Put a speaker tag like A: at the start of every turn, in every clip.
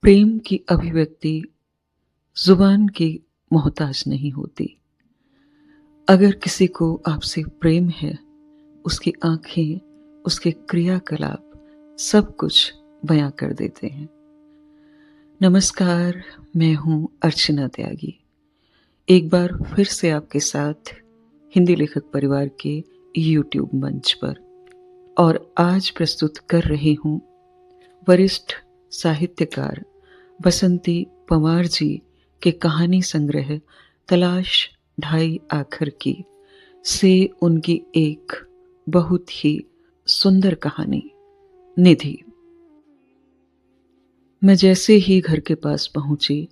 A: प्रेम की अभिव्यक्ति जुबान की मोहताज नहीं होती। अगर किसी को आपसे प्रेम है, उसकी आंखें, उसके क्रियाकलाप सब कुछ बयां कर देते हैं। नमस्कार, मैं हूं अर्चना त्यागी। एक बार फिर से आपके साथ हिंदी लेखक परिवार के यूट्यूब मंच पर, और आज प्रस्तुत कर रही हूं वरिष्ठ साहित्यकार बसंती पंवार जी के कहानी संग्रह तलाश ढाई आखर की से उनकी एक बहुत ही सुंदर कहानी, निधि। मैं जैसे ही घर के पास पहुंची,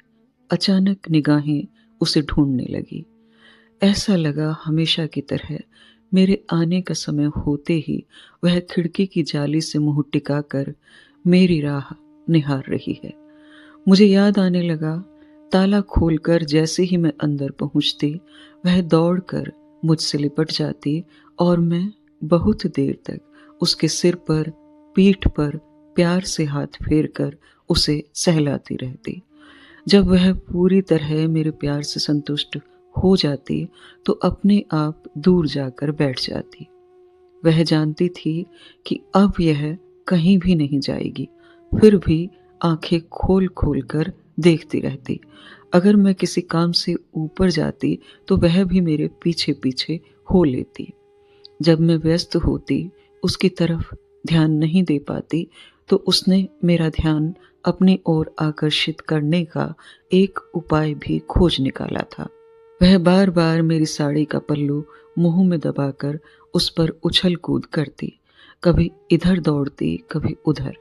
A: अचानक निगाहें उसे ढूंढने लगी। ऐसा लगा हमेशा की तरह मेरे आने का समय होते ही वह खिड़की की जाली से मुंह टिकाकर मेरी राह निहार रही है। मुझे याद आने लगा, ताला खोलकर जैसे ही मैं अंदर पहुंचती, वह दौड़कर मुझसे लिपट जाती और मैं बहुत देर तक उसके सिर पर, पीठ पर प्यार से हाथ फेरकर उसे सहलाती रहती। जब वह पूरी तरह मेरे प्यार से संतुष्ट हो जाती तो अपने आप दूर जाकर बैठ जाती। वह जानती थी कि अब यह कहीं भी नहीं जाएगी, फिर भी आंखें खोल खोल कर देखती रहती। अगर मैं किसी काम से ऊपर जाती तो वह भी मेरे पीछे पीछे हो लेती। जब मैं व्यस्त होती, उसकी तरफ ध्यान नहीं दे पाती, तो उसने मेरा ध्यान अपनी ओर आकर्षित करने का एक उपाय भी खोज निकाला था। वह बार बार मेरी साड़ी का पल्लू मुंह में दबाकर उस पर उछल कूद करती, कभी इधर दौड़ती, कभी उधर।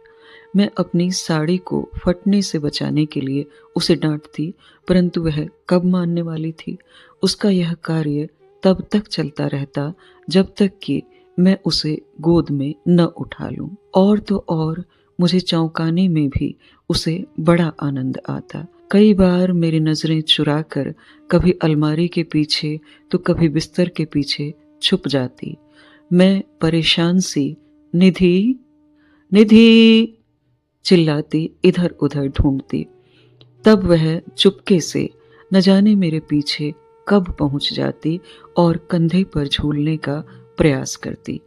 A: मैं अपनी साड़ी को फटने से बचाने के लिए उसे डांटती, परंतु वह कब मानने वाली थी। उसका यह कार्य तब तक चलता रहता जब तक कि मैं उसे गोद में न उठा लूं। और तो और मुझे चौंकाने में भी उसे बड़ा आनंद आता। कई बार मेरी नजरें चुराकर कभी अलमारी के पीछे तो कभी बिस्तर के पीछे छुप जाती। मैं परेशान सी निधि निधि चिल्लाती, इधर उधर ढूंढती। तब वह चुपके से न जाने मेरे पीछे कब पहुंच जाती और कंधे पर झूलने का प्रयास करती।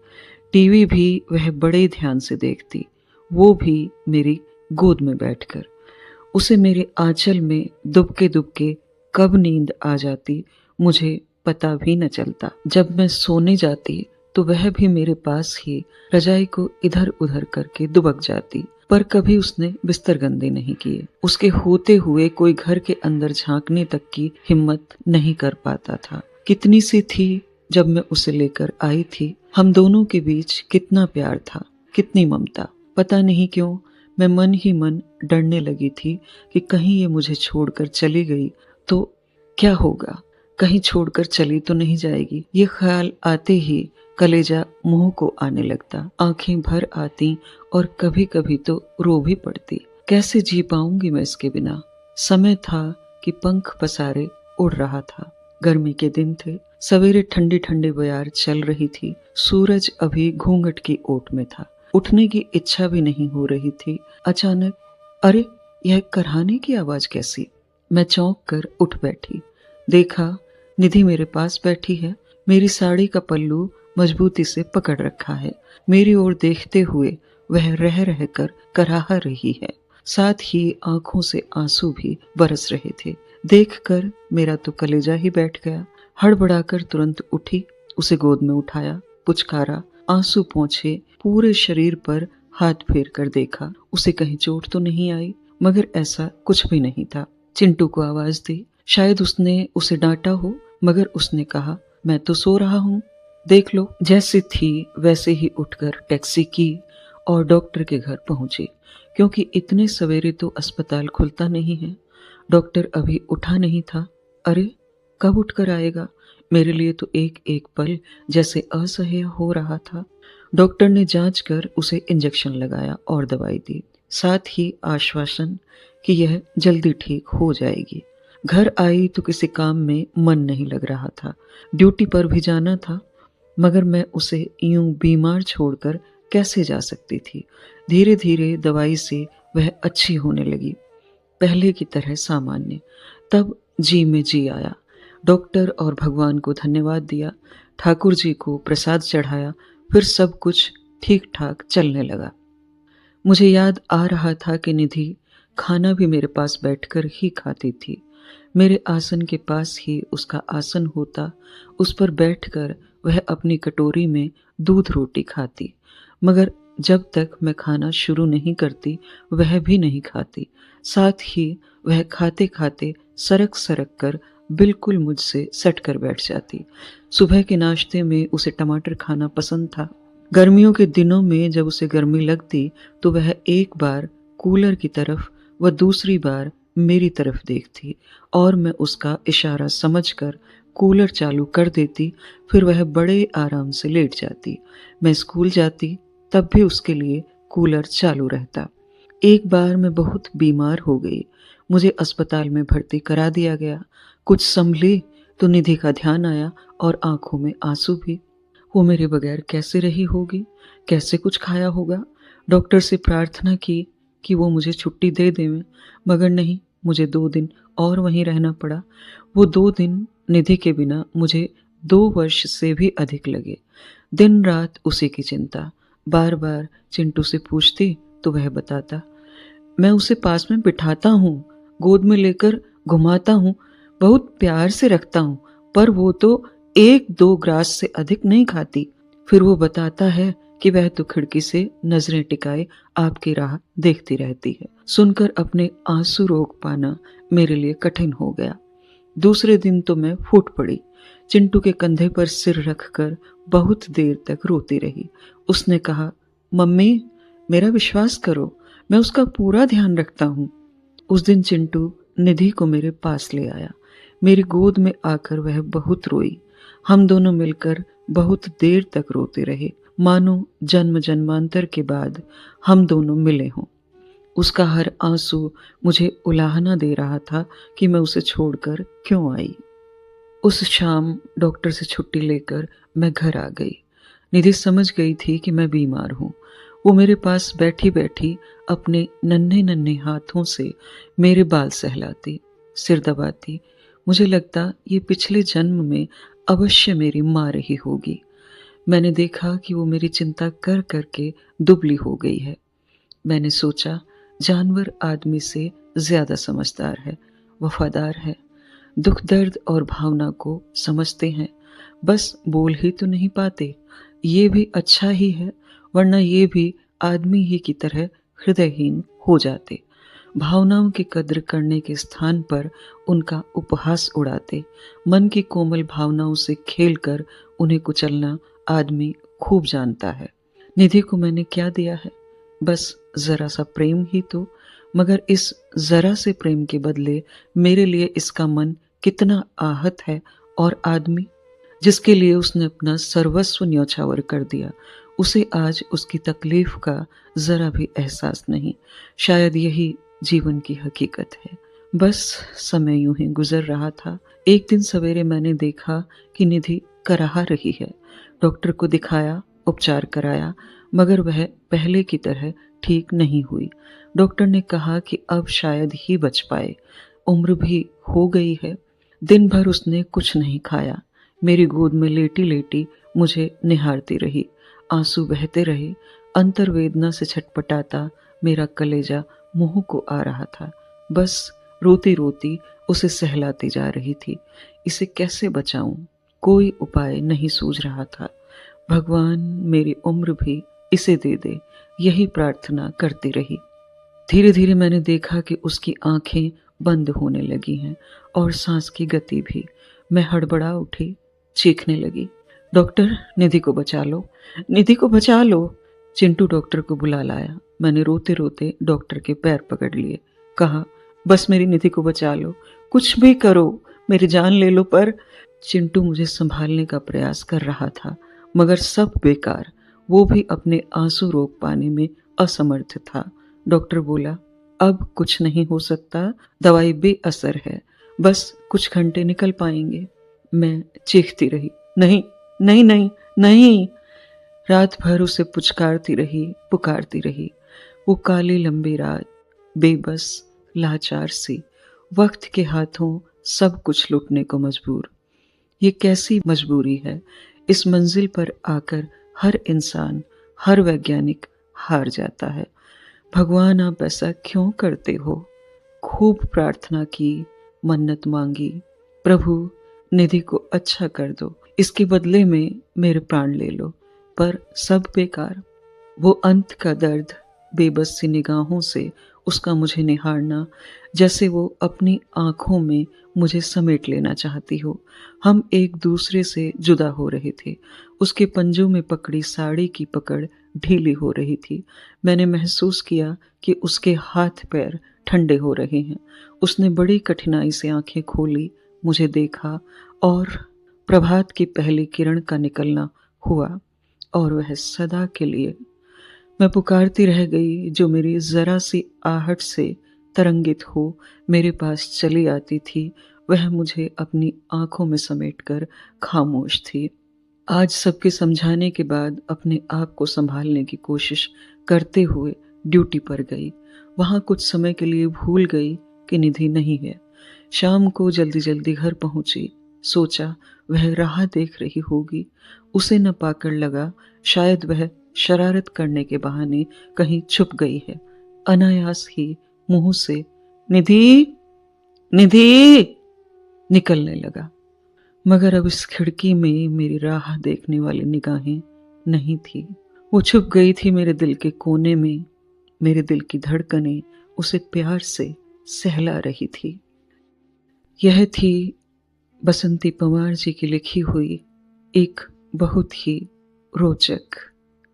A: टीवी भी वह बड़े ध्यान से देखती, वो भी मेरी गोद में बैठकर। उसे मेरे आंचल में दुबके दुबके कब नींद आ जाती, मुझे पता भी न चलता। जब मैं सोने जाती तो वह भी मेरे पास ही रजाई को इधर उधर करके दुबक जाती। पर कभी उसने बिस्तर गंदे नहीं किए। उसके होते हुए कोई घर के अंदर झांकने तक की हिम्मत नहीं कर पाता था। कितनी सी थी जब मैं उसे लेकर आई थी। हम दोनों के बीच कितना प्यार था, कितनी ममता। पता नहीं क्यों मैं मन ही मन डरने लगी थी कि कहीं ये मुझे छोड़कर चली गई तो क्या होगा, कहीं छोड़कर चली तो नहीं जाएगी। ये ख्याल आते ही कलेजा मुंह को आने लगता, आंखें भर आती और कभी कभी तो रो भी पड़ती। कैसे जी पाऊंगी मैं इसके बिना। समय था कि पंख पसारे उड़ रहा था। गर्मी के दिन थे, सवेरे ठंडी ठंडी बयार चल रही थी। सूरज अभी घूंघट की ओट में था। उठने की इच्छा भी नहीं हो रही थी। अचानक, अरे यह करहाने की आवाज कैसी। मैं चौंक कर उठ बैठी। देखा, निधि मेरे पास बैठी है। मेरी साड़ी का पल्लू मजबूती से पकड़ रखा है। मेरी ओर देखते हुए वह रह रहकर कराह रही है। साथ ही आंखों से आंसू भी बरस रहे थे। देखकर मेरा तो कलेजा ही बैठ गया। हड़बड़ाकर तुरंत उठी, उसे गोद में उठाया, पुचकारा, आंसू पोंछे, पूरे शरीर पर हाथ फेर कर देखा उसे कहीं चोट तो नहीं आई, मगर ऐसा कुछ भी नहीं था। चिंटू को आवाज दी, शायद उसने उसे डांटा हो, मगर उसने कहा, मैं तो सो रहा हूँ, देख लो। जैसे थी वैसे ही उठकर टैक्सी की और डॉक्टर के घर पहुंची, क्योंकि इतने सवेरे तो अस्पताल खुलता नहीं है। डॉक्टर अभी उठा नहीं था। अरे कब उठकर आएगा। मेरे लिए तो एक एक पल जैसे असह्य हो रहा था। डॉक्टर ने जांच कर उसे इंजेक्शन लगाया और दवाई दी, साथ ही आश्वासन कि यह जल्दी ठीक हो जाएगी। घर आई तो किसी काम में मन नहीं लग रहा था। ड्यूटी पर भी जाना था, मगर मैं उसे यूं बीमार छोड़कर कैसे जा सकती थी। धीरे धीरे दवाई से वह अच्छी होने लगी। पहले की तरह सामान्य। तब जी में जी आया। डॉक्टर और भगवान को धन्यवाद दिया, ठाकुर जी को प्रसाद चढ़ाया, फिर सब कुछ ठीक ठाक चलने लगा। मुझे याद आ रहा था कि निधि खाना भी मेरे पास बैठकर ही खाती थी। मेरे आसन के पास ही उसका आसन होता, उस पर बैठकर वह अपनी कटोरी में दूध रोटी खाती। मगर जब तक मैं खाना शुरू नहीं करती, वह भी नहीं खाती। साथ ही वह खाते खाते सरक सरक कर बिल्कुल मुझसे सट कर बैठ जाती। सुबह के नाश्ते में उसे टमाटर खाना पसंद था। गर्मियों के दिनों में जब उसे गर्मी लगती तो वह एक बार कूलर की तरफ व दूसरी बार मेरी तरफ देखती और मैं उसका इशारा समझकर कूलर चालू कर देती। फिर वह बड़े आराम से लेट जाती। मैं स्कूल जाती तब भी उसके लिए कूलर चालू रहता। एक बार मैं बहुत बीमार हो गई। मुझे अस्पताल में भर्ती करा दिया गया। कुछ संभली तो निधि का ध्यान आया और आंखों में आंसू भी। वो मेरे बगैर कैसे रही होगी, कैसे कुछ खाया होगा। डॉक्टर से प्रार्थना की कि वो मुझे छुट्टी दे दें, मगर नहीं, मुझे 2 दिन और वहीं रहना पड़ा। वो 2 दिन निधि के बिना मुझे 2 वर्ष से भी अधिक लगे। दिन रात उसी की चिंता। बार बार चिंटू से पूछती तो वह बताता। मैं उसे पास में बिठाता हूँ, गोद में लेकर घुमाता हूँ, बहुत प्यार से रखता हूँ, पर वो तो 1-2 ग्रास से अधिक नहीं खाती। फिर वो बताता है कि वह तो खिड़की से नजरें टिकाए आपकी राह देखती रहती है। सुनकर अपने आंसू रोक पाना मेरे लिए कठिन हो गया। दूसरे दिन तो मैं फूट पड़ी। चिंटू के कंधे पर सिर रखकर बहुत देर तक रोती रही। उसने कहा, मम्मी मेरा विश्वास करो, मैं उसका पूरा ध्यान रखता हूँ। उस दिन चिंटू निधि को मेरे पास ले आया। मेरी गोद में आकर वह बहुत रोई। हम दोनों मिलकर बहुत देर तक रोते रहे, मानो जन्म जन्मांतर के बाद हम दोनों मिले हों। उसका हर आंसू मुझे उलाहना दे रहा था कि मैं उसे छोड़कर क्यों आई। उस शाम डॉक्टर से छुट्टी लेकर मैं घर आ गई। निधि समझ गई थी कि मैं बीमार हूँ। वो मेरे पास बैठी बैठी अपने नन्हे नन्हे हाथों से मेरे बाल सहलाती, सिर दबाती। मुझे लगता ये पिछले जन्म में अवश्य मेरी माँ रही होगी। मैंने देखा कि वो मेरी चिंता कर करके दुबली हो गई है। मैंने सोचा, जानवर आदमी से ज्यादा समझदार है, वफादार है, दुख दर्द और भावना को समझते हैं, बस बोल ही तो नहीं पाते। ये भी अच्छा ही है, वरना ये भी आदमी ही की तरह हृदयहीन हो जाते। भावनाओं की कद्र करने के स्थान पर उनका उपहास उड़ाते। मन की कोमल भावनाओं से खेलकर उन्हें कुचलना आदमी खूब जानता है। निधि को मैंने क्या दिया है? बस जरा सा प्रेम ही तो, मगर इस जरा से प्रेम के बदले मेरे लिए इसका मन कितना आहत है। और आदमी जिसके लिए उसने अपना सर्वस्व न्यौछावर कर दिया, उसे आज उसकी तकलीफ का जरा भी एहसास नहीं। शायद यही जीवन की हकीकत है। बस समय यूं ही गुजर रहा था। एक दिन सवेरे मैंने देखा कि निधि कराह रही है। डॉक्टर को दिखाया, उपचार कराया, मगर वह पहले की तरह ठीक नहीं हुई। डॉक्टर ने कहा कि अब शायद ही बच पाए, उम्र भी हो गई है। दिन भर उसने कुछ नहीं खाया। मेरी गोद में लेटी लेटी मुझे निहारती रही। आंसू बहते रहे। अंतर्वेदना से छटपटाता मेरा कलेजा मुंह को आ रहा था। बस रोती रोती उसे सहलाती जा रही थी। इसे कैसे बचाऊं? कोई उपाय नहीं सूझ रहा था। भगवान मेरी उम्र भी इसे दे दे, यही प्रार्थना करती रही। धीरे धीरे मैंने देखा कि उसकी आंखें बंद होने लगी हैं और सांस की गति भी। मैं हड़बड़ा उठी, चीखने लगी, डॉक्टर निधि को बचा लो, निधि को बचा लो। चिंटू डॉक्टर को बुला लाया। मैंने रोते रोते डॉक्टर के पैर पकड़ लिए, कहा, बस मेरी निधि को बचा लो, कुछ भी करो, मेरी जान ले लो। पर चिंटू मुझे संभालने का प्रयास कर रहा था, मगर सब बेकार। वो भी अपने आंसू रोक पाने में असमर्थ था। डॉक्टर बोला, अब कुछ नहीं हो सकता, दवाई बेअसर है, बस कुछ घंटे निकल पाएंगे। मैं चीखती रही, नहीं नहीं नहीं नहीं। रात भर उसे पुचकारती रही, पुकारती रही। वो काली लंबी रात बेबस लाचार सी, वक्त के हाथों सब कुछ लुटने को मजबूर। ये कैसी मजबूरी है, इस मंजिल पर आकर हर इंसान, हर वैज्ञानिक हार जाता है। भगवान आप ऐसा क्यों करते हो? खूब प्रार्थना की, मन्नत मांगी, प्रभु निधि को अच्छा कर दो, इसके बदले में मेरे प्राण ले लो, पर सब बेकार। वो अंत का दर्द, बेबस सी निगाहों से उसका मुझे निहारना, जैसे वो अपनी आंखों में मुझे समेट लेना चाहती हो। हम एक दूसरे से जुदा हो रहे थे। उसके पंजों में पकड़ी साड़ी की पकड़ ढीली हो रही थी। मैंने महसूस किया कि उसके हाथ पैर ठंडे हो रहे हैं। उसने बड़ी कठिनाई से आंखें खोली, मुझे देखा और प्रभात की पहली किरण का निकलना हुआ और वह सदा के लिए। मैं पुकारती रह गई, जो मेरी जरा सी आहट से तरंगित हो मेरे पास चली आती थी, वह मुझे अपनी आंखों में समेटकर खामोश थी। आज सबके समझाने के बाद अपने आप को संभालने की कोशिश करते हुए ड्यूटी पर गई। वहां कुछ समय के लिए भूल गई कि निधि नहीं है। शाम को जल्दी जल्दी घर पहुंची। सोचा वह राह देख रही होगी। उसे न पाकर लगा शायद वह शरारत करने के बहाने कहीं छुप गई है। अनायास ही मुंह से निधि निधि निकलने लगा, मगर अब इस खिड़की में मेरी राह देखने वाली निगाहें नहीं थी। वो छुप गई थी मेरे दिल के कोने में। मेरे दिल की धड़कनें उसे प्यार से सहला रही थी। यह थी बसंती पंवार जी की लिखी हुई एक बहुत ही रोचक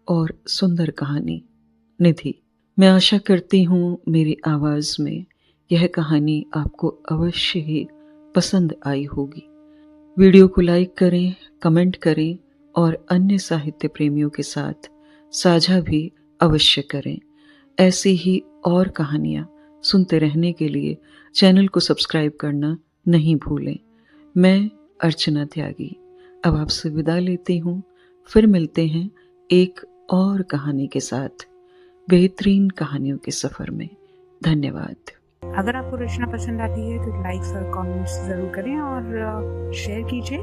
A: और सुंदर कहानी, निधि। मैं आशा करती हूँ मेरी आवाज में यह कहानी आपको अवश्य ही पसंद आई होगी। वीडियो को लाइक करें, कमेंट करें और अन्य साहित्य प्रेमियों के साथ साझा भी अवश्य करें। ऐसी ही और कहानियाँ सुनते रहने के लिए चैनल को सब्सक्राइब करना नहीं भूलें। मैं अर्चना त्यागी अब आपसे विदा लेती हूँ। फिर मिलते हैं एक और कहानी के साथ बेहतरीन कहानियों के सफर में। धन्यवाद।
B: अगर आपको रचना पसंद आती है तो लाइक्स और कमेंट्स ज़रूर करें और शेयर कीजिए।